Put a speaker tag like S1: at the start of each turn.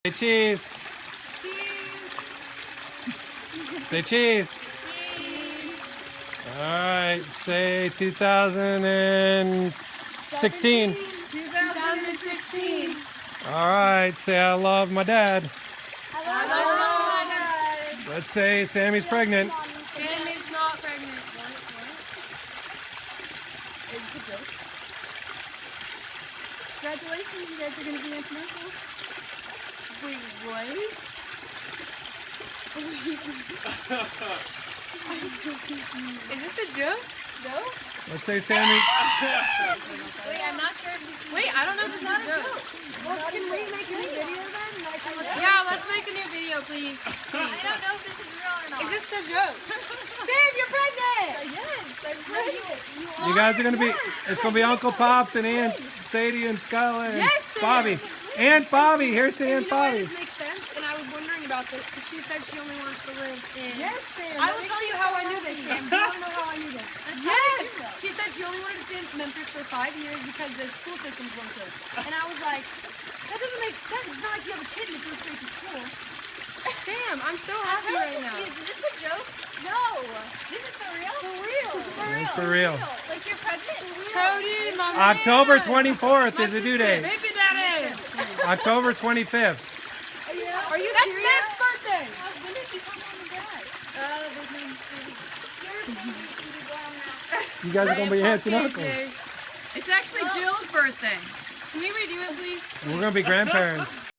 S1: Say cheese. Say cheese. All right. Say 2016.
S2: 2016.
S1: All right. Say I love my dad.
S2: I love my dad.
S1: Let's say Sammy's pregnant.
S2: Sammy's not pregnant. What? It's a joke. Congratulations, you guys are going to be international. Wait, what? I'm so confused. Is this a joke? No?
S1: Let's say Sammy.
S2: Wait, I'm not sure if this is Wait, I don't know if this is a joke. Well, can we make a new video then? Yeah, let's make a new video, please. I don't know if this is real or not. Is this a joke? Sam, you're pregnant! Yes, I'm pregnant.
S1: You guys are gonna be. It's gonna be Uncle Pops and Aunt Sadie and Skylar and
S2: Yes, Sam.
S1: Bobby. Aunt Bobby. Here's the Aunt
S2: You know why
S1: Bobby.
S2: this makes sense? And I was wondering about this because she said she only wants to live in.
S3: Yes, Sam.
S2: I will tell you how I knew this, Sam.
S3: Do you want to know how I knew this?
S2: Yes! She said she only wanted to stay in Memphis for 5 years because the school systems weren't good. And I was like, that doesn't make sense. It's not like you have a kid and it goes straight to school. Sam, I'm so happy right now.
S4: Is this a joke?
S2: No!
S4: This is for real?
S2: For real!
S1: It's for real.
S4: Like you're pregnant?
S2: Cody, my
S1: October
S2: man.
S1: 24th is the due date.
S2: Baby daddy!
S1: October 25th.
S2: Are you serious? That's Matt's birthday!
S4: When did you come home and dad?
S1: You guys are gonna be aunts and uncles.
S2: It's actually Jill's birthday. Can we redo it, please?
S1: We're gonna be grandparents.